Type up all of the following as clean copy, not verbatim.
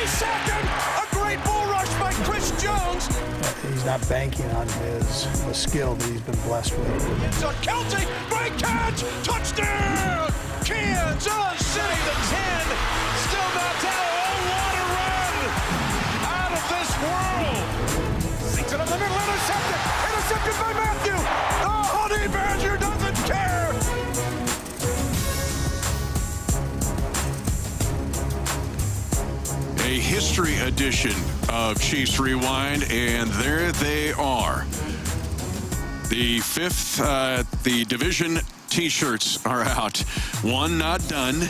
He sacked him. A great bull rush by Chris Jones. He's not banking on the skill that he's been blessed with. It's a Celtic by catch. Touchdown. Kansas City, the 10. Still not down. Oh, what a run. Out of this world. Sinks it up the middle. Intercepted. Intercepted by Mathieu. The Honey Badger doesn't care. A history edition of Chiefs Rewind, and there they are. The fifth, the division T-shirts are out. One not done,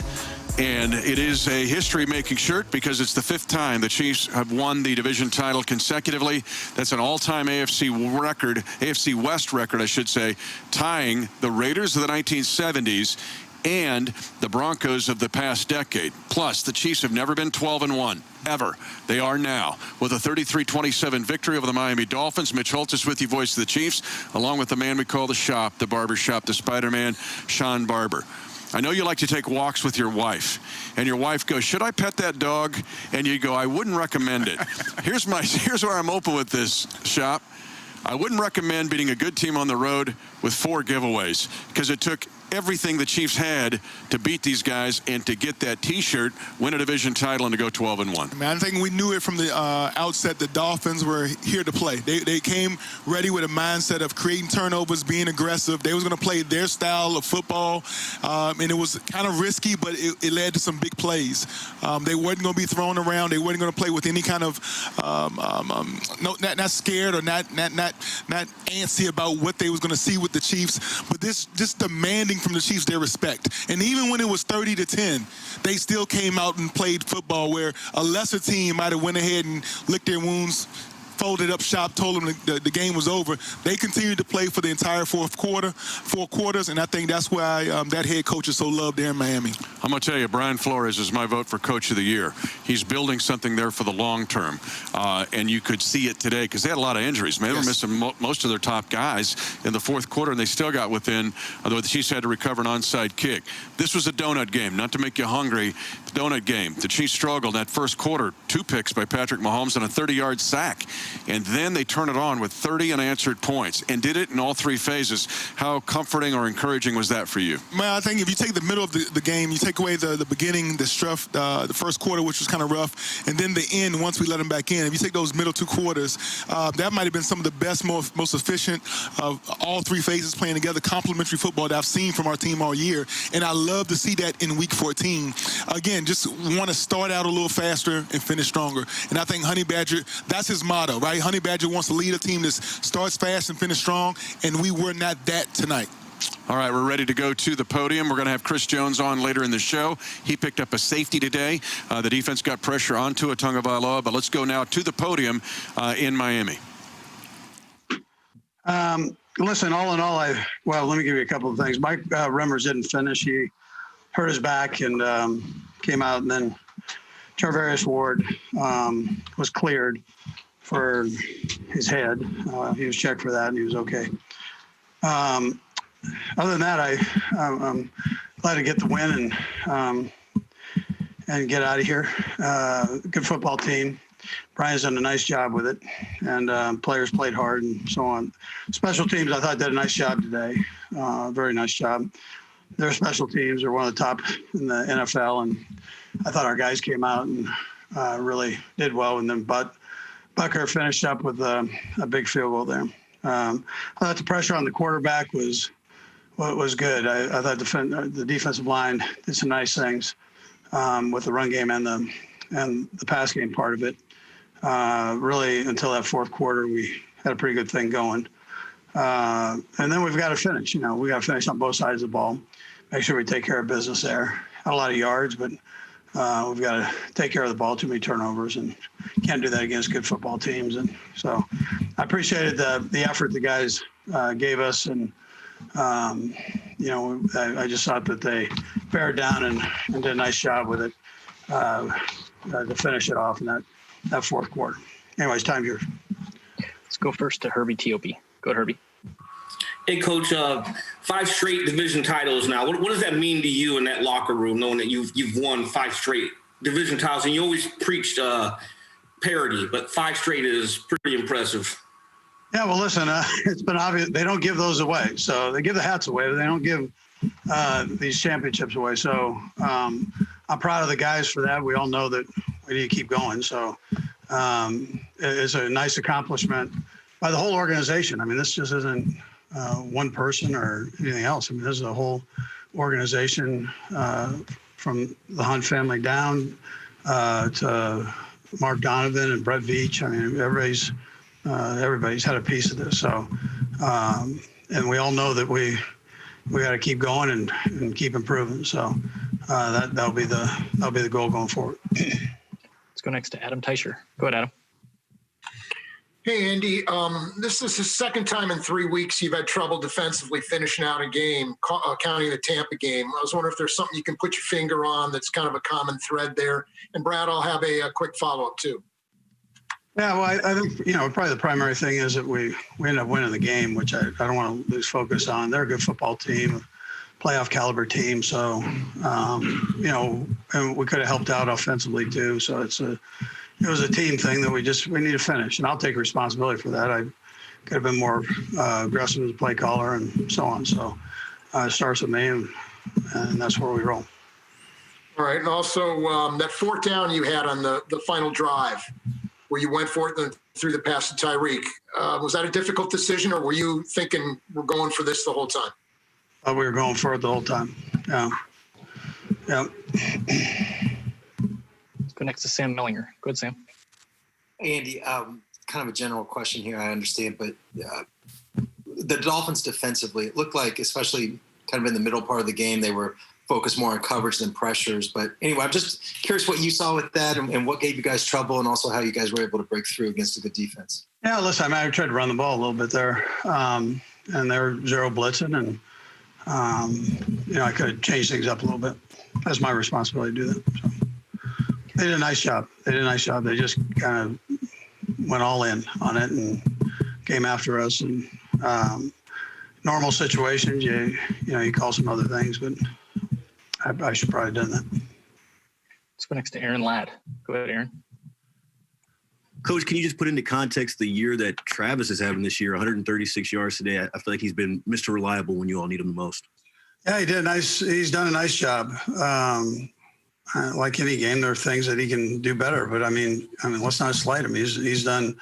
and it is a history-making shirt because it's the fifth time the Chiefs have won the division title consecutively. That's an all-time AFC record, AFC West record, I should say, tying the Raiders of the 1970s and the Broncos of the past decade. Plus, the Chiefs have never been 12-1, ever. They are now, with a 33-27 victory over the Maimi Dolphins. Mitch Holthus with you, voice of the Chiefs, along with the man we call the shop, the barber shop, the Spider-Man, Shawn Barber. I know you like to take walks with your wife, and your wife goes, should I pet that dog? And you go, I wouldn't recommend it. Here's where I'm open with this, shop. I wouldn't recommend beating a good team on the road with 4 giveaways, because it took everything the Chiefs had to beat these guys and to get that T-shirt, win a division title, and to go 12-1. Man, I think we knew it from the outset. The Dolphins were here to play. They came ready with a mindset of creating turnovers, being aggressive. They was going to play their style of football, and it was kind of risky, but it led to some big plays. They weren't going to be thrown around. They weren't going to play with any kind of not scared or not antsy about what they was going to see with the Chiefs, but just demanding from the Chiefs their respect. And even when it was 30-10, they still came out and played football where a lesser team might have went ahead and licked their wounds, folded up shop, told them the game was over. They continued to play for the entire four quarters, and I think that's why that head coach is so loved there in Miami. I'm going to tell you, Brian Flores is my vote for Coach of the Year. He's building something there for the long term, and you could see it today because they had a lot of injuries. They were missing most of their top guys in the fourth quarter, and they still got within, although the Chiefs had to recover an onside kick. This was a donut game, not to make you hungry, donut game. The Chiefs struggled that first quarter, 2 picks by Patrick Mahomes and a 30-yard sack. And then they turn it on with 30 unanswered points and did it in all 3 phases. How comforting or encouraging was that for you? Man, I think if you take the middle of the game, you take away the beginning, the first quarter, which was kind of rough, and then the end once we let them back in. If you take those middle 2 quarters, that might have been some of the best, most efficient of all 3 phases playing together, complementary football that I've seen from our team all year. And I love to see that in week 14. Again, just want to start out a little faster and finish stronger. And I think Honey Badger, that's his motto, right? Honey Badger wants to lead a team that starts fast and finish strong, and we were not that tonight. All right, we're ready to go to the podium. We're going to have Chris Jones on later in the show. He picked up a safety today. The defense got pressure onto Tagovailoa, but let's go now to the podium in Miami. Listen, all in all, let me give you a couple of things. Mike Remmers didn't finish. He hurt his back and came out, and then Charvarius Ward was cleared for his head. He was checked for that, and he was okay. Other than that, I'm glad to get the win and get out of here. Good football team. Brian's done a nice job with it, and players played hard and so on. Special teams, I thought, did a nice job today. Very nice job. Their special teams are one of the top in the NFL, and I thought our guys came out and really did well. And then Bucker finished up with a big field goal there. I thought the pressure on the quarterback was good. I thought the defensive line did some nice things with the run game and the pass game part of it. Really, until that fourth quarter, we had a pretty good thing going. And then we've got to finish. We got to finish on both sides of the ball. Make sure we take care of business there. Had a lot of yards, but we've got to take care of the ball. Too many turnovers, and can't do that against good football teams. And so I appreciated the effort the guys gave us, and I just thought that they bared down and did a nice job with it to finish it off in that fourth quarter. Anyways, time here. Let's go first to Herbie T.O.P. Go ahead, Herbie. Hey, Coach, 5 straight division titles now. What does that mean to you in that locker room, knowing that you've won 5 straight division titles, and you always preached parity, but 5 straight is pretty impressive. Yeah, well, listen, it's been obvious they don't give those away. So they give the hats away, but they don't give these championships away. So I'm proud of the guys for that. We all know that we need to keep going. So it's a nice accomplishment by the whole organization. I mean, this just isn't one person or anything else. I mean, this is a whole organization from the Hunt family down to Mark Donovan and Brett Veach. I mean, everybody's had a piece of this. So, and we all know that we got to keep going and keep improving. So that'll be the goal going forward. Let's go next to Adam Teicher. Go ahead, Adam. Hey, Andy. This is the second time in 3 weeks you've had trouble defensively finishing out a game, counting the Tampa game. I was wondering if there's something you can put your finger on that's kind of a common thread there. And Brad, I'll have a quick follow-up too. Yeah, well, I think, probably the primary thing is that we end up winning the game, which I don't want to lose focus on. They're a good football team, playoff caliber team. So, and we could have helped out offensively too. So it was a team thing that we need to finish. And I'll take responsibility for that. I could have been more aggressive as a play caller and so on. So it starts with me, and that's where we roll. All right. And also that 4th down you had on the final drive, where you went for it through the pass to Tyreek. Was that a difficult decision, or were you thinking we're going for this the whole time? We were going for it the whole time. Yeah. Yeah. Let's go next to Sam Mellinger. Go ahead, Sam. Hey, Andy, kind of a general question here, I understand, but the Dolphins defensively, it looked like, especially kind of in the middle part of the game, they were focused more on coverage than pressures. But anyway, I'm just curious what you saw with that and what gave you guys trouble, and also how you guys were able to break through against a good defense. Yeah, listen, I tried to run the ball a little bit there, and they were zero blitzing, and I could have changed things up a little bit. That's my responsibility to do that. So they did a nice job. They just kind of went all in on it and came after us. And normal situations, you call some other things, but I should probably have done that. Let's go next to Aaron Ladd. Go ahead, Aaron. Coach, can you just put into context the year that Travis is having this year, 136 yards today? I feel like he's been Mr. Reliable when you all need him the most. Yeah, he did. He's done a nice job. Like any game, there are things that he can do better. But I mean, let's not slight him. He's done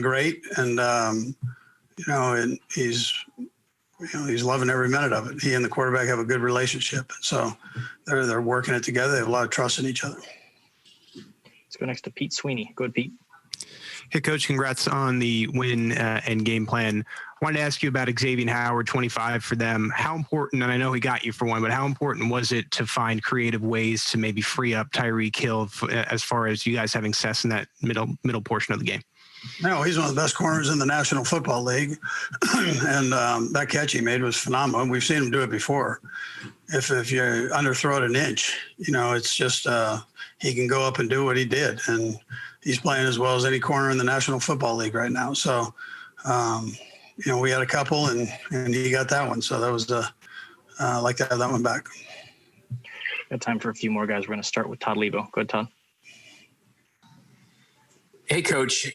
great, and and he's loving every minute of it. He and the quarterback have a good relationship, so they're working it together. They have a lot of trust in each other. Let's go next to Pete Sweeney. Go ahead, Pete. Hey, Coach, congrats on the win and game plan. I wanted to ask you about Xavier Howard, 25 for them. How important, and I know he got you for one, but how important was it to find creative ways to maybe free up Tyreek Hill as far as you guys having success in that middle portion of the game? No, he's one of the best corners in the National Football League. And that catch he made was phenomenal. We've seen him do it before. If you underthrow it an inch, it's just he can go up and do what he did. And he's playing as well as any corner in the National Football League right now. So, we had a couple, and he got that one. So that was I like to have that one back. Got time for a few more guys. We're going to start with Todd Lebo. Go ahead, Todd. Hey, Coach,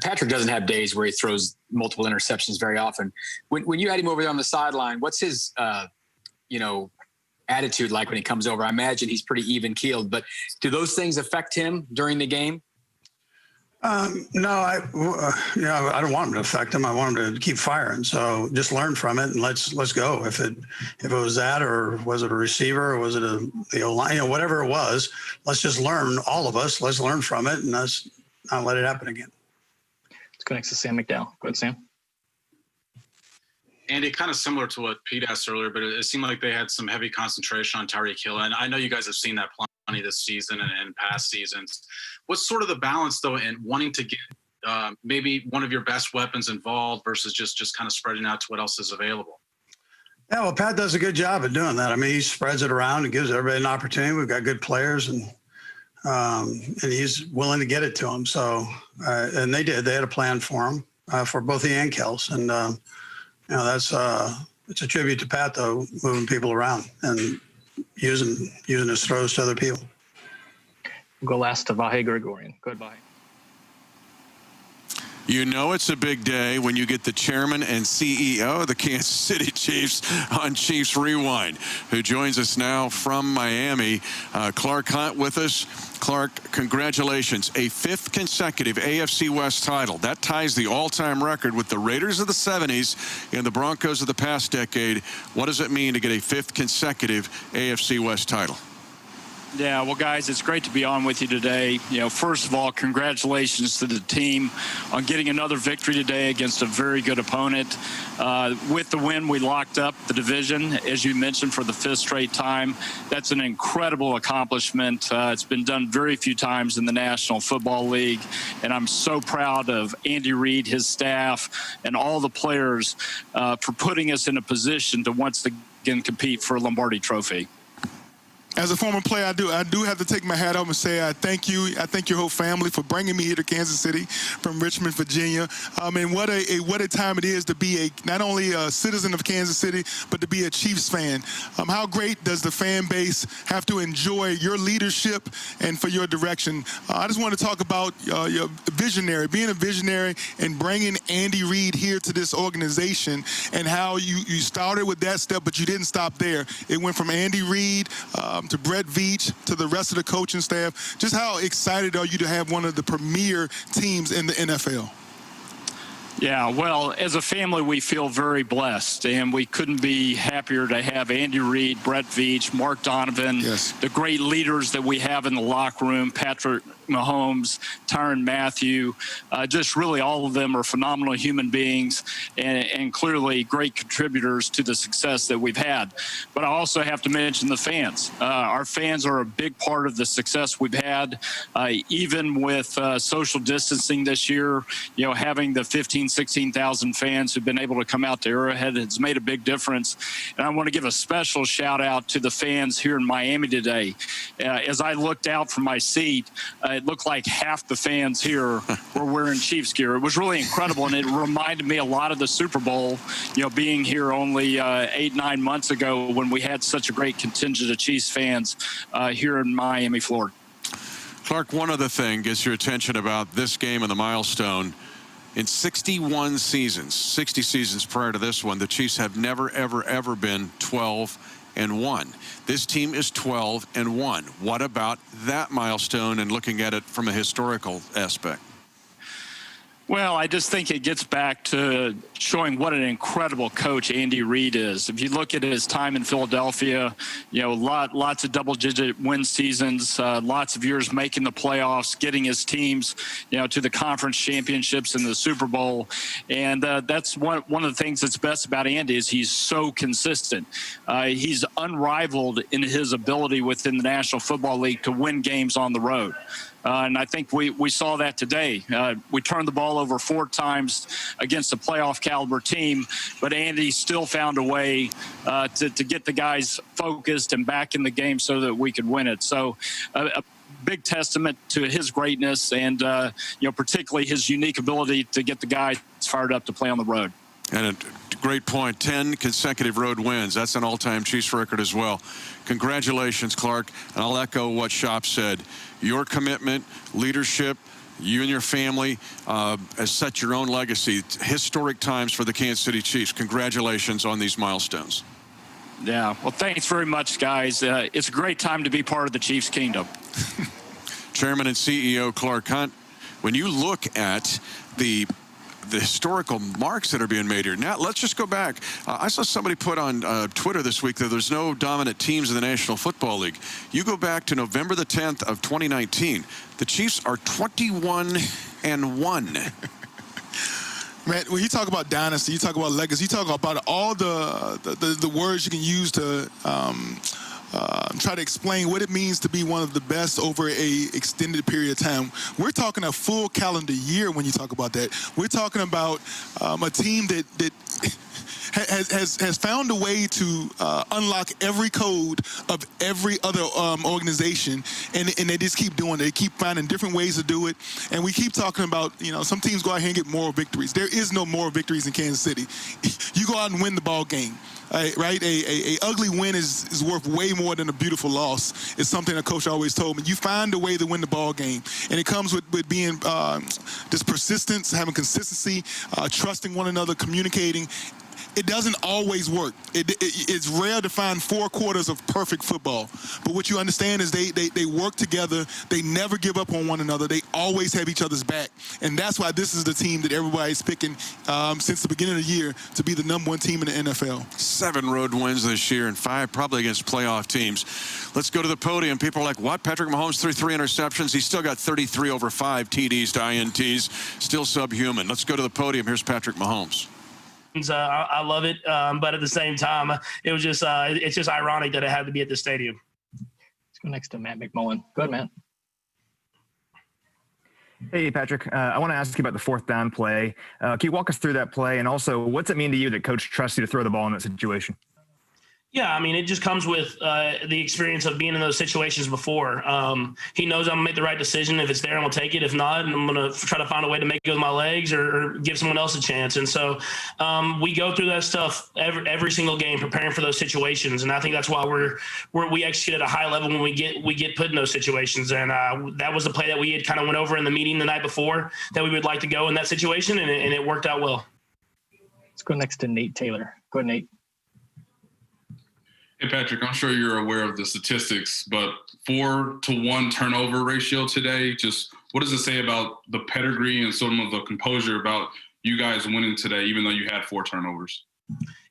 Patrick doesn't have days where he throws multiple interceptions very often. When you had him over there on the sideline, what's his, attitude like when he comes over? I imagine he's pretty even-keeled, but do those things affect him during the game? No, I don't want him to affect him. I want him to keep firing. So just learn from it and let's go. If it was that, or was it a receiver, or was it the O-line, whatever it was, let's just learn, all of us. Let's learn from it, and let's not let it happen again. Let's go next to Sam McDowell. Go ahead, Sam. Andy, kind of similar to what Pete asked earlier, but it seemed like they had some heavy concentration on Tyreek Hill. And I know you guys have seen that plenty this season and past seasons. What's sort of the balance, though, in wanting to get maybe one of your best weapons involved versus just kind of spreading out to what else is available? Yeah, well, Pat does a good job of doing that. I mean, he spreads it around and gives everybody an opportunity. We've got good players, and he's willing to get it to them. So, and they did. They had a plan for him, for both he and Kels. And, that's it's a tribute to Pat, though, moving people around and using his throws to other people. We'll go last to Vahe Gregorian. Go ahead, Vahe. You know it's a big day when you get the chairman and CEO of the Kansas City Chiefs on Chiefs Rewind, who joins us now from Miami. Clark Hunt with us. Clark, congratulations. A 5th consecutive AFC West title. That ties the all-time record with the Raiders of the 70s and the Broncos of the past decade. What does it mean to get a 5th consecutive AFC West title? Yeah, well, guys, it's great to be on with you today. You know, first of all, congratulations to the team on getting another victory today against a very good opponent. With the win, we locked up the division, as you mentioned, for the 5th straight time. That's an incredible accomplishment. It's been done very few times in the National Football League, and I'm so proud of Andy Reid, his staff, and all the players for putting us in a position to once again compete for a Lombardi Trophy. As a former player, I do have to take my hat off and say I thank you. I thank your whole family for bringing me here to Kansas City from Richmond, Virginia. And what a time it is to be not only a citizen of Kansas City, but to be a Chiefs fan. How great does the fan base have to enjoy your leadership and for your direction? I just want to talk about your visionary, being a visionary and bringing Andy Reid here to this organization, and how you started with that step, but you didn't stop there. It went from Andy Reid to Brett Veach, to the rest of the coaching staff. Just how excited are you to have one of the premier teams in the NFL? Yeah, well, as a family, we feel very blessed, and we couldn't be happier to have Andy Reid, Brett Veach, Mark Donovan, the great leaders that we have in the locker room, Patrick Mahomes, Tyrann Mathieu. Just really all of them are phenomenal human beings and clearly great contributors to the success that we've had. But I also have to mention the fans. Our fans are a big part of the success we've had, even with social distancing this year. You know, having the 16,000 fans who've been able to come out to Arrowhead has made a big difference. And I want to give a special shout out to the fans here in Miami today. As I looked out from my seat, it looked like half the fans here were wearing Chiefs gear. It was really incredible, and it reminded me a lot of the Super Bowl, you know, being here only 8-9 months ago when we had such a great contingent of Chiefs fans here in Miami, Florida. Clark, one other thing gets your attention about this game and the milestone. In 61 seasons, 60 seasons prior to this one, the Chiefs have never, ever, ever been 12-1. This team is 12-1. What about that milestone and looking at it from a historical aspect? Well, I just think it gets back to showing what an incredible coach Andy Reid is. If you look at his time in Philadelphia, you know, lots of double-digit win seasons, lots of years making the playoffs, getting his teams, you know, to the conference championships and the Super Bowl. And that's one of the things that's best about Andy is he's so consistent. He's unrivaled in his ability within the National Football League to win games on the road. And I think we saw that today. We turned the ball over 4 times against a playoff caliber team, but Andy still found a way to get the guys focused and back in the game so that we could win it. So a big testament to his greatness and, you know, particularly his unique ability to get the guys fired up to play on the road. And a great point, 10 consecutive road wins. That's an all-time Chiefs record as well. Congratulations, Clark. And I'll echo what Shop said. Your commitment, leadership, you and your family has set your own legacy. Historic times for the Kansas City Chiefs. Congratulations on these milestones. Yeah, well, thanks very much, guys. It's a great time to be part of the Chiefs kingdom. Chairman and CEO Clark Hunt, when you look at the historical marks that are being made here. Now, let's just go back. I saw somebody put on Twitter this week that there's no dominant teams in the National Football League. You go back to November the 10th of 2019. The Chiefs are 21-1. Man, when you talk about dynasty, you talk about legacy, you talk about all the words you can use to try to explain what it means to be one of the best over a extended period of time. We're talking a full calendar year when you talk about that. We're talking about a team that has found a way to unlock every code of every other organization, and they just keep doing it. They keep finding different ways to do it, and we keep talking about, you know, some teams go out here and get moral victories. There is no moral victories in Kansas City. You go out and win the ball game. right? A ugly win is worth way more than a beautiful loss. It's something a coach always told me. You find a way to win the ball game, and it comes with being just persistence, having consistency, trusting one another, communicating. It doesn't always work. It's rare to find 4 quarters of perfect football. But what you understand is they work together. They never give up on one another. They always have each other's back. And that's why this is the team that everybody's picking since the beginning of the year to be the #1 team in the NFL. 7 road wins this year and 5 probably against playoff teams. Let's go to the podium. People are like, what? Patrick Mahomes threw 3 interceptions. He's still got 33 over 5 TDs to INTs. Still subhuman. Let's go to the podium. Here's Patrick Mahomes. I love it, but at the same time, it was just it's just ironic that it had to be at the stadium. Let's go next to Matt McMullen. Go ahead, Matt. Hey, Patrick. I want to ask you about the 4th down play. Can you walk us through that play? And also, what's it mean to you that Coach trusts you to throw the ball in that situation? Yeah, I mean, it just comes with the experience of being in those situations before. He knows I'm going to make the right decision. If it's there, I'm going to take it. If not, I'm going to try to find a way to make it with my legs or give someone else a chance. And so we go through that stuff every single game, preparing for those situations. And I think that's why we execute at a high level when we get put in those situations. And that was the play that we had kind of went over in the meeting the night before, that we would like to go in that situation, and it worked out well. Let's go next to Nate Taylor. Go ahead, Nate. Hey, Patrick, I'm sure you're aware of the statistics, but 4-to-1 turnover ratio today, just what does it say about the pedigree and some of the composure about you guys winning today, even though you had 4 turnovers?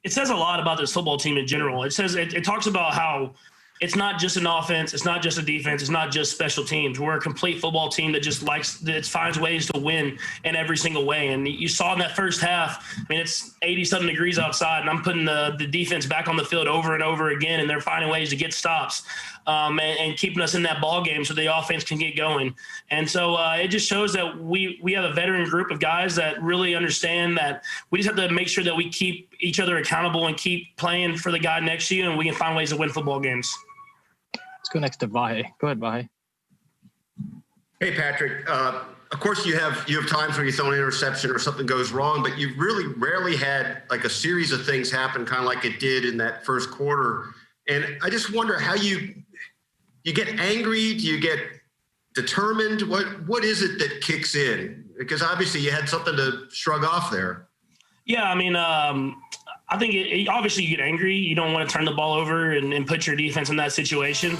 It says a lot about this football team in general. It says it talks about how it's not just an offense, it's not just a defense, it's not just special teams. We're a complete football team that finds ways to win in every single way. And you saw in that first half, I mean, it's 80-something degrees outside, and I'm putting the defense back on the field over and over again, and they're finding ways to get stops and keeping us in that ball game so the offense can get going. And so it just shows that we have a veteran group of guys that really understand that we just have to make sure that we keep each other accountable and keep playing for the guy next to you, and we can find ways to win football games. Let's go next to Vahe. Go ahead, Vahe. Hey, Patrick. Of course, you have times where you throw an interception or something goes wrong, but you've really rarely had like a series of things happen, kind of like it did in that first quarter. And I just wonder how you get angry. Do you get determined? What is it that kicks in? Because obviously you had something to shrug off there. Yeah, I mean, I think obviously you get angry. You don't want to turn the ball over and put your defense in that situation.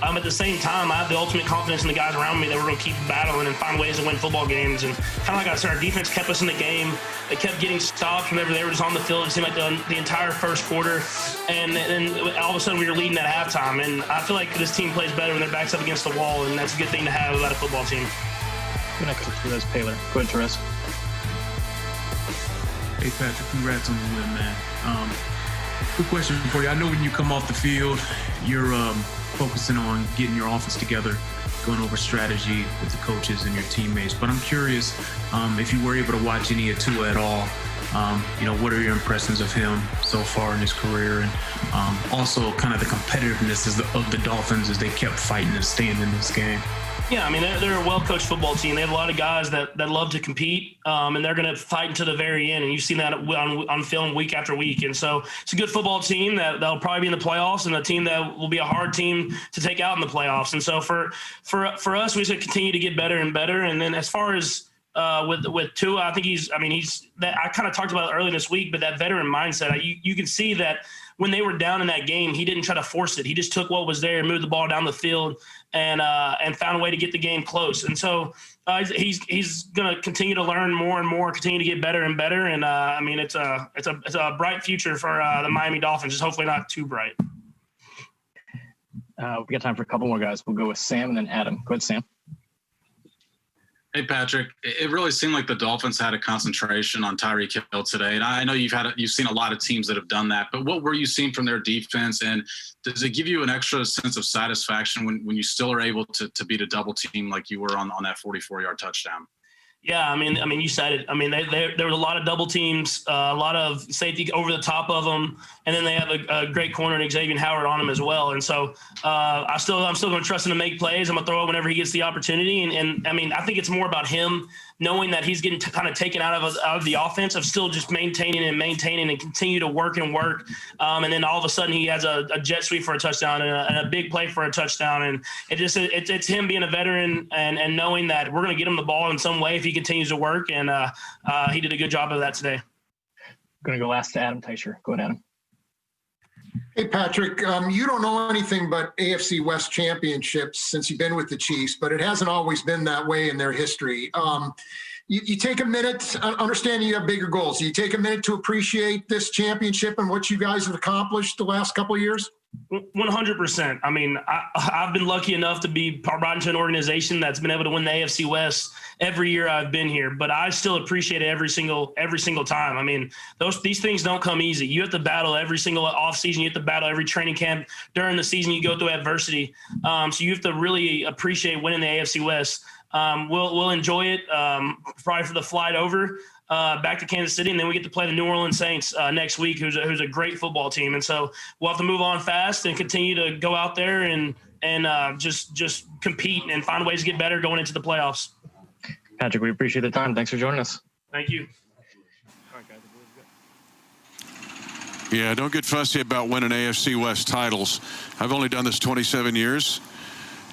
At the same time, I have the ultimate confidence in the guys around me that we're going to keep battling and find ways to win football games. And kind of like I said, our defense kept us in the game. They kept getting stopped whenever they were just on the field. It seemed like the entire first quarter. And then all of a sudden we were leading at halftime. And I feel like this team plays better when their back's up against the wall, and that's a good thing to have about a football team. Go next to Therese Taylor. Go ahead, Therese. Hey, Patrick, congrats on the win, man. Quick question for you. I know when you come off the field, you're focusing on getting your offense together, going over strategy with the coaches and your teammates. But I'm curious if you were able to watch any of Tua at all. What are your impressions of him so far in his career? And also kind of the competitiveness of the Dolphins as they kept fighting and staying in this game. Yeah, I mean, they're a well-coached football team. They have a lot of guys that love to compete, and they're going to fight until the very end. And you've seen that on film week after week. And so it's a good football team that'll probably be in the playoffs, and a team that will be a hard team to take out in the playoffs. And so for us, we should continue to get better and better. And then as far as with Tua, I think he's that I kind of talked about it earlier this week, but that veteran mindset, you can see that when they were down in that game, he didn't try to force it. He just took what was there and moved the ball down the field and found a way to get the game close. And so he's going to continue to learn more and more, continue to get better and better. And it's a bright future for the Miami Dolphins. Just hopefully not too bright. We got time for a couple more guys. We'll go with Sam and then Adam. Go ahead, Sam. Hey, Patrick, it really seemed like the Dolphins had a concentration on Tyreek Hill today. And I know you've seen a lot of teams that have done that, but what were you seeing from their defense? And does it give you an extra sense of satisfaction when you still are able to beat a double team like you were on that 44-yard touchdown? Yeah, I mean, you said it. I mean, there was a lot of double teams, a lot of safety over the top of them, and then they have a great corner in Xavier Howard on him as well. And so I'm still going to trust him to make plays. I'm going to throw it whenever he gets the opportunity. And I mean, I think it's more about him knowing that he's getting kind of taken out of the offense, of still just maintaining and continue to work. And then all of a sudden he has a jet sweep for a touchdown and a big play for a touchdown. And it's him being a veteran and knowing that we're going to get him the ball in some way if he continues to work. And he did a good job of that today. I'm going to go last to Adam Teicher. Go ahead, Adam. Hey, Patrick, you don't know anything but AFC West championships since you've been with the Chiefs, but it hasn't always been that way in their history. You take a minute, understanding you have bigger goals. You take a minute to appreciate this championship and what you guys have accomplished the last couple of years? 100%. I mean, I've been lucky enough to be brought into an organization that's been able to win the AFC West every year I've been here, but I still appreciate it every single time. I mean, these things don't come easy. You have to battle every single offseason. You have to battle every training camp. During the season, you go through adversity. So you have to really appreciate winning the AFC West. We'll enjoy it probably for the flight over back to Kansas City, and then we get to play the New Orleans Saints next week, who's a great football team. And so we'll have to move on fast and continue to go out there and just compete and find ways to get better going into the playoffs. Patrick, we appreciate the time. Thanks for joining us. Thank you. Yeah, don't get fussy about winning AFC West titles. I've only done this 27 years,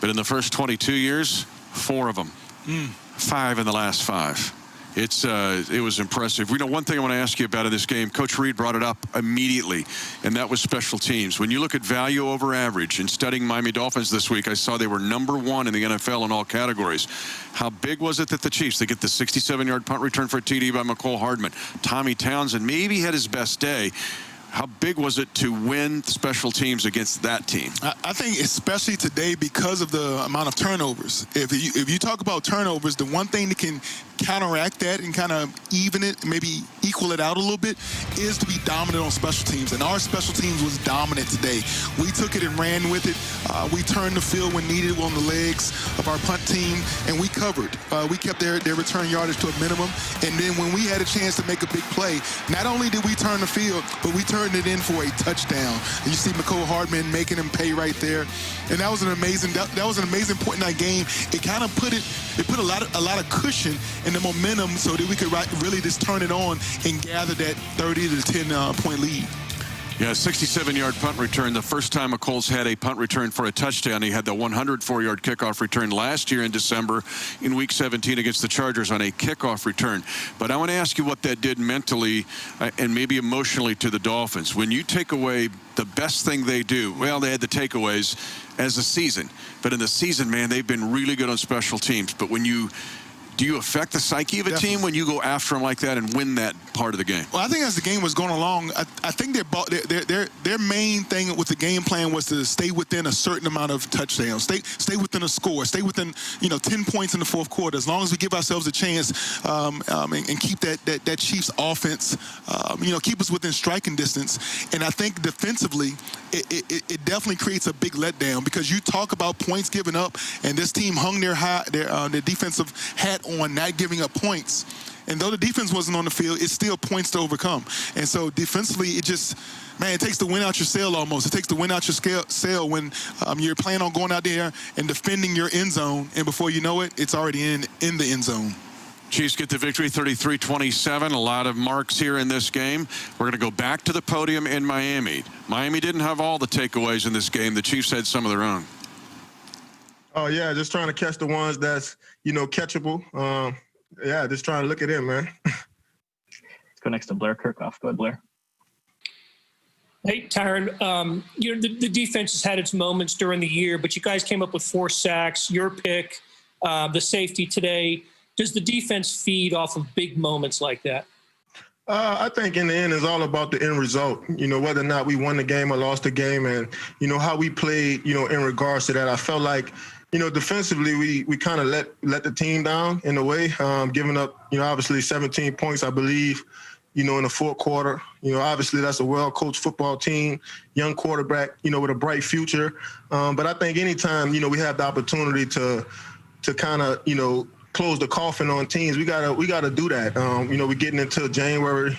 but in the first 22 years, 4 of them. 5 in the last 5. It was impressive. One thing I want to ask you about in this game, Coach Reid brought it up immediately, and that was special teams. When you look at value over average, and studying Miami Dolphins this week, I saw they were #1 in the NFL in all categories. How big was it that the Chiefs, they get the 67-yard punt return for a TD by Hardman. Tommy Townsend maybe had his best day. How big was it to win special teams against that team? I think especially today because of the amount of turnovers. If you talk about turnovers, the one thing that can counteract that and kind of even it, maybe equal it out a little bit, is to be dominant on special teams. And our special teams was dominant today. We took it and ran with it. We turned the field when needed on the legs of our punt team, and we covered. We kept their return yardage to a minimum. And then when we had a chance to make a big play, not only did we turn the field, but we turned it in for a touchdown. And you see Hardman making him pay right there. And that was an amazing point in that game. It kind of put a lot of cushion and the momentum so that we could really just turn it on and gather that 30 to 10 point lead. Yeah, 67-yard punt return. The first time a Colts had a punt return for a touchdown. He had the 104-yard kickoff return last year in December in Week 17 against the Chargers on a kickoff return. But I want to ask you what that did mentally and maybe emotionally to the Dolphins. When you take away the best thing they do, well, they had the takeaways as a season. But in the season, man, they've been really good on special teams. But do you affect the psyche of a team when you go after them like that and win that part of the game? Well, I think as the game was going along, I think their main thing with the game plan was to stay within a certain amount of touchdowns, stay within a score, stay within 10 points in the fourth quarter. As long as we give ourselves a chance and keep that Chiefs offense, keep us within striking distance. And I think defensively, it definitely creates a big letdown because you talk about points given up, and this team hung their defensive hat on not giving up points. And though the defense wasn't on the field, it's still points to overcome. And so defensively, it takes the wind out your sail almost. It takes the wind out your sail when you're planning on going out there and defending your end zone, and before you know it, it's already in the end zone. Chiefs get the victory 33-27. A lot of marks here in this game. We're going to go back to the podium in Miami. Miami didn't have all the takeaways in this game. The Chiefs had some of their own. Oh, yeah, just trying to catch the ones that's, catchable. Just trying to look at it, man. Let's go next to Blair Kirchhoff. Go ahead, Blair. Hey, Tyrann, the defense has had its moments during the year, but you guys came up with 4 sacks, your pick, the safety today. Does the defense feed off of big moments like that? I think in the end, it's all about the end result, whether or not we won the game or lost the game and, how we played, in regards to that. I felt like, defensively, we kind of let the team down in a way, giving up, obviously 17 points, I believe, in the fourth quarter. Obviously that's a well-coached football team, young quarterback, with a bright future. But I think anytime, we have the opportunity to kind of, close the coffin on teams, we gotta do that. We're getting into January,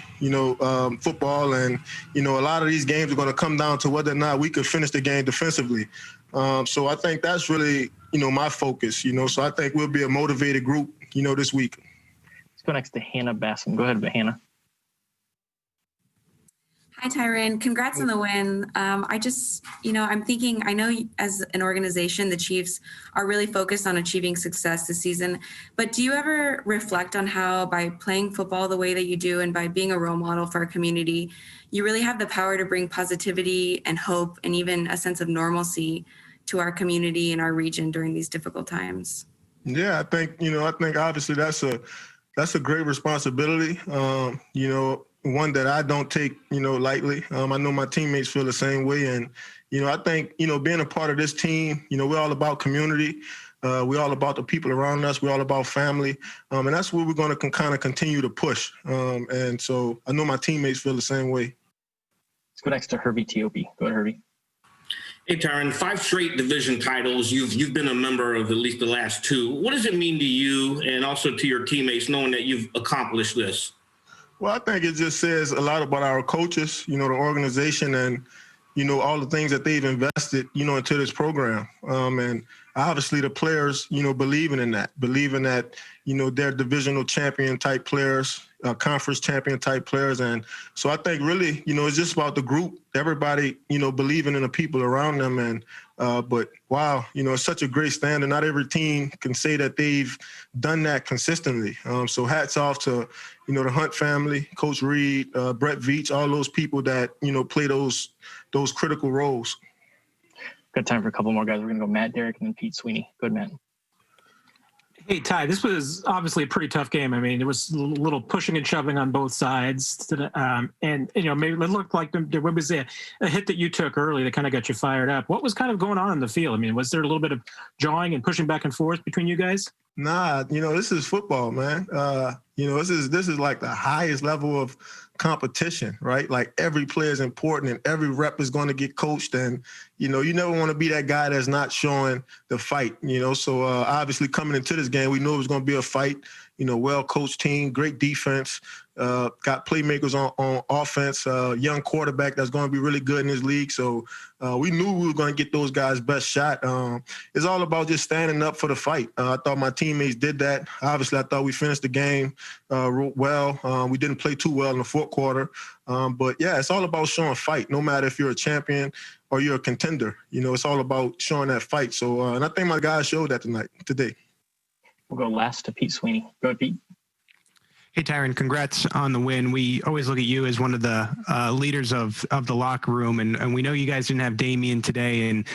football, and a lot of these games are going to come down to whether or not we could finish the game defensively. So I think that's really my focus. So I think we'll be a motivated group, this week. Let's go next to Hannah Bassam. Go ahead, Hannah. Hi, Tyrann. Congrats on the win. I'm thinking, I know as an organization, the Chiefs are really focused on achieving success this season, but do you ever reflect on how by playing football the way that you do and by being a role model for our community, you really have the power to bring positivity and hope and even a sense of normalcy to our community and our region during these difficult times? Yeah, I think obviously that's a great responsibility. One that I don't take, lightly. I know my teammates feel the same way. And, I think, being a part of this team, we're all about community. We're all about the people around us. We're all about family. And that's what we're going to kind of continue to push. And so I know my teammates feel the same way. Let's go next to Herbie Tiopi. Go ahead, Herbie. Hey, Tyrann, 5 straight division titles. You've been a member of at least the last 2. What does it mean to you and also to your teammates knowing that you've accomplished this? Well, I think it just says a lot about our coaches, the organization and, all the things that they've invested, into this program. And obviously the players, believing in that, they're divisional champion type players, conference champion type players. And so I think really, it's just about the group, everybody, believing in the people around them. And, but wow, it's such a great standard. Not every team can say that they've done that consistently. So hats off to, the Hunt family, Coach Reid, Brett Veach, all those people that, play those critical roles. Got time for a couple more guys. We're going to go Matt, Derek, and then Pete Sweeney. Go ahead, Matt. Hey, Ty, this was obviously a pretty tough game. I mean, there was a little pushing and shoving on both sides. And maybe it looked like there was a hit that you took early that kind of got you fired up. What was kind of going on in the field? I mean, was there a little bit of jawing and pushing back and forth between you guys? Nah, this is football, man. This is like the highest level of competition, right? Like every player is important and every rep is going to get coached. And, you never want to be that guy that's not showing the fight, So obviously coming into this game, we knew it was going to be a fight, well-coached team, great defense, got playmakers on offense, young quarterback that's going to be really good in this league. So we knew we were going to get those guys' best shot. It's all about just standing up for the fight. I thought my teammates did that. Obviously, I thought we finished the game well. We didn't play too well in the fourth quarter. But, yeah, it's all about showing fight, no matter if you're a champion or you're a contender. It's all about showing that fight. So, and I think my guys showed that today. We'll go last to Pete Sweeney. Go ahead, Pete. Hey, Tyrann, congrats on the win. We always look at you as one of the leaders of the locker room, and we know you guys didn't have Damian today, and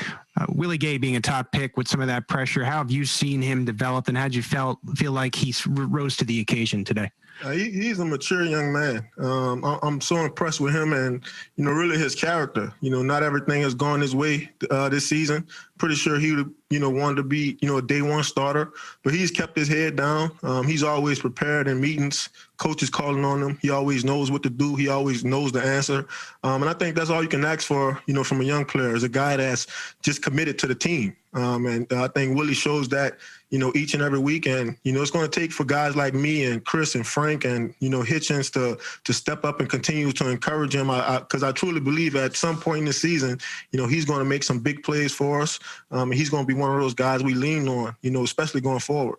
Willie Gay being a top pick with some of that pressure. How have you seen him develop, and how did you feel like he rose to the occasion today? He's a mature young man. I'm so impressed with him and, really his character. Not everything has gone his way this season. Pretty sure he would, wanted to be, a day one starter, but he's kept his head down. He's always prepared in meetings. Coaches calling on him. He always knows what to do. He always knows the answer. And I think that's all you can ask for, from a young player, is a guy that's just committed to the team. And I think Willie shows that, each and every week. And, it's going to take for guys like me and Chris and Frank and, Hitchens to step up and continue to encourage him. Because I truly believe at some point in the season, he's going to make some big plays for us. And he's going to be one of those guys we lean on, especially going forward.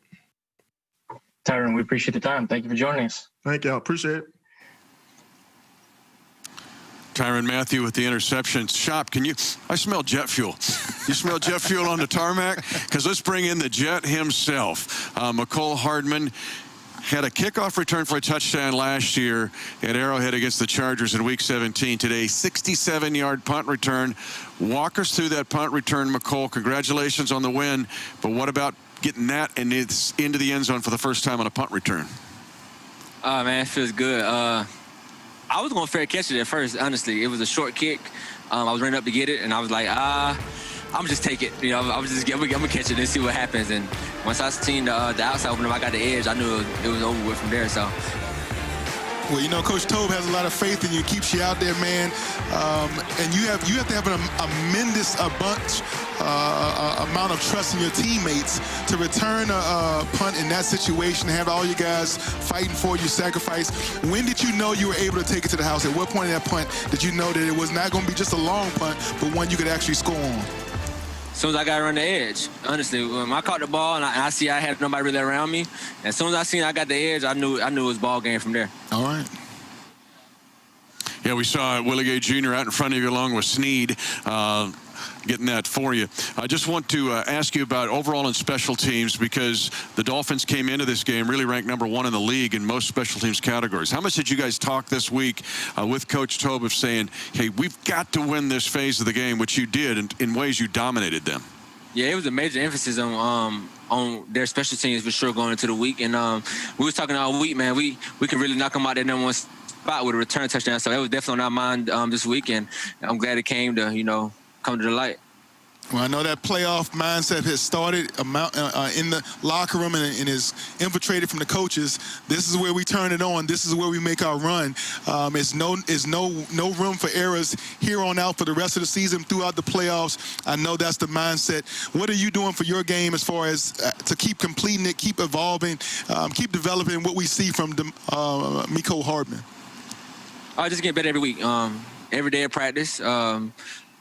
Tyrann, we appreciate the time. Thank you for joining us. Thank you. I appreciate it. Tyrann Mathieu with the interception. Shop, I smell jet fuel. You smell jet fuel on the tarmac? Because let's bring in the jet himself. Hardman had a kickoff return for a touchdown last year at Arrowhead against the Chargers in Week 17. Today, 67-yard punt return. Walk us through that punt return, McCole. Congratulations on the win. But what about getting that and it's into the end zone for the first time on a punt return? Man, it feels good. I was going to fair catch it at first, honestly. It was a short kick. I was running up to get it, and I was like, I'm just take it. I'm going to catch it and see what happens. And once I seen the outside open up, I got the edge. I knew it was over with from there. So. Well, Coach Tobe has a lot of faith in you, keeps you out there, man. And you have to have an tremendous amount of trust in your teammates to return a punt in that situation, have all you guys fighting for you, sacrifice. When did you know you were able to take it to the house? At what point in that punt did you know that it was not going to be just a long punt, but one you could actually score on? as soon as I got around the edge. Honestly, when I caught the ball and I see I had nobody really around me, as soon as I seen I got the edge, I knew it was ball game from there. All right. Yeah, we saw Willie Gay Jr. out in front of you along with Snead. Getting that for you. I just want to ask you about overall in special teams, because the Dolphins came into this game really ranked #1 in the league in most special teams categories. How much did you guys talk this week with Coach Tobe of saying, hey, we've got to win this phase of the game, which you did, and in ways you dominated them? Yeah, it was a major emphasis on their special teams for sure going into the week. And we was talking all week, man. We can really knock them out at #1 spot with a return touchdown. So that was definitely on our mind this week, and I'm glad it came to, come to the light. Well, I know that playoff mindset has started in the locker room and is infiltrated from the coaches. This is where we turn it on. This is where we make our run. There's no room for errors here on out for the rest of the season throughout the playoffs. I know that's the mindset. What are you doing for your game as far as to keep completing it, keep evolving, keep developing what we see from Miko Hardman? I just get better every week. Every day of practice.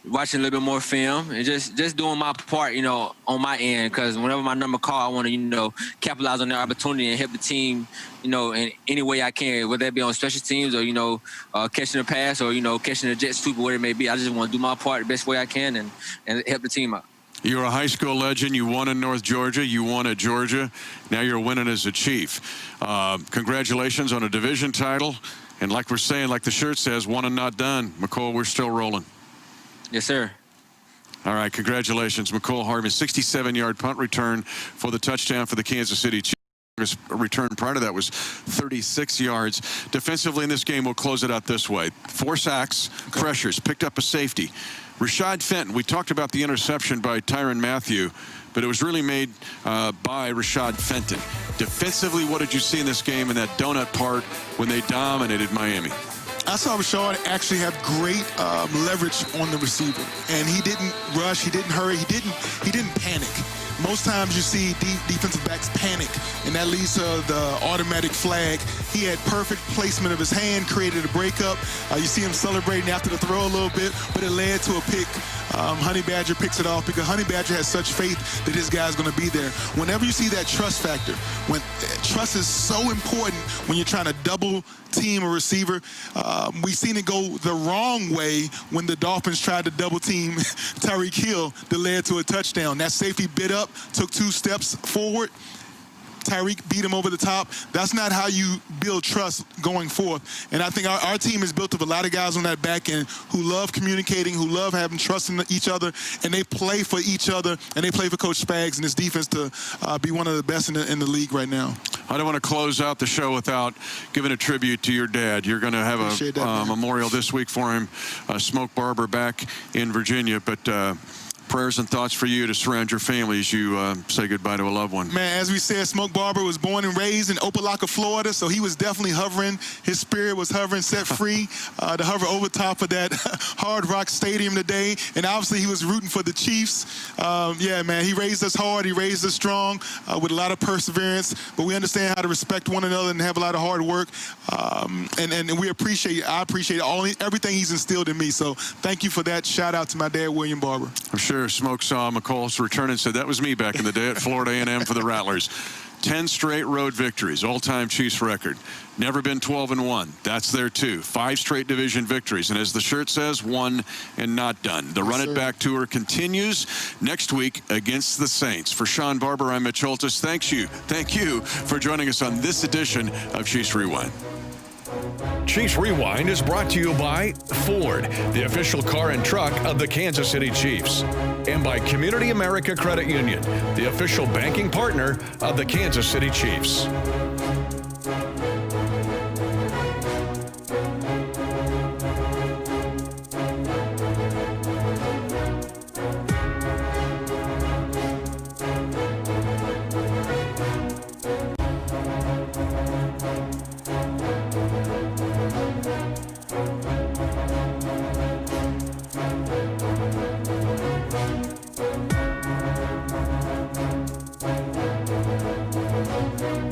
Watching a little bit more film and just doing my part, on my end, because whenever my number call, I want to, capitalize on the opportunity and help the team, in any way I can, whether that be on special teams or, catching a pass or, catching a jet sweep or whatever it may be. I just want to do my part the best way I can and help the team out. You're a high school legend. You won in North Georgia. You won at Georgia. Now you're winning as a Chief. Congratulations on a division title. And like we're saying, like the shirt says, won and not done. McCall, we're still rolling. Yes, sir. All right, congratulations, McCall Hardman. 67-yard punt return for the touchdown for the Kansas City Chiefs. Return prior to that was 36 yards. Defensively in this game, we'll close it out this way. 4 sacks, pressures, picked up a safety. Rashad Fenton, we talked about the interception by Tyrann Mathieu, but it was really made by Rashad Fenton. Defensively, what did you see in this game in that donut part when they dominated Miami? I saw Shawn actually have great leverage on the receiver, and he didn't rush, he didn't hurry, he didn't panic. Most times you see defensive backs panic, and that leads to the automatic flag. He had perfect placement of his hand, created a breakup. You see him celebrating after the throw a little bit, but it led to a pick. Honey Badger picks it off because Honey Badger has such faith that this guy's going to be there. Whenever you see that trust factor, when trust is so important when you're trying to double team a receiver. We've seen it go the wrong way when the Dolphins tried to double team Tyreek Hill that led to a touchdown. That safety bit up, took 2 steps forward. Tyreek beat him over the top. That's not how you build trust going forth. And I think our team is built of a lot of guys on that back end who love communicating, who love having trust in each other, and they play for each other, and they play for Coach Spags and his defense to be one of the best in the league right now. I don't want to close out the show without giving a tribute to your dad. You're going to have a memorial this week for him. Smoke Barber back in Virginia, but prayers and thoughts for you to surround your family as you say goodbye to a loved one. Man, as we said, Smoke Barber was born and raised in Opelika, Florida, so he was definitely hovering. His spirit was hovering, set free to hover over top of that Hard Rock Stadium today. And obviously he was rooting for the Chiefs. Yeah, man, he raised us hard. He raised us strong with a lot of perseverance. But we understand how to respect one another and have a lot of hard work. And I appreciate everything he's instilled in me. So thank you for that. Shout out to my dad, William Barber. I'm sure Smoke saw McCall's return and said, that was me back in the day at Florida A&M for the Rattlers. 10 straight road victories, all-time Chiefs record. Never been 12-1. That's there too. 5 straight division victories. And as the shirt says, won and not done. The Run It Back tour continues next week against the Saints. For Shawn Barber, I'm Mitch Holthus. Thank you for joining us on this edition of Chiefs Rewind. Chiefs Rewind is brought to you by Ford, the official car and truck of the Kansas City Chiefs, and by Community America Credit Union, the official banking partner of the Kansas City Chiefs.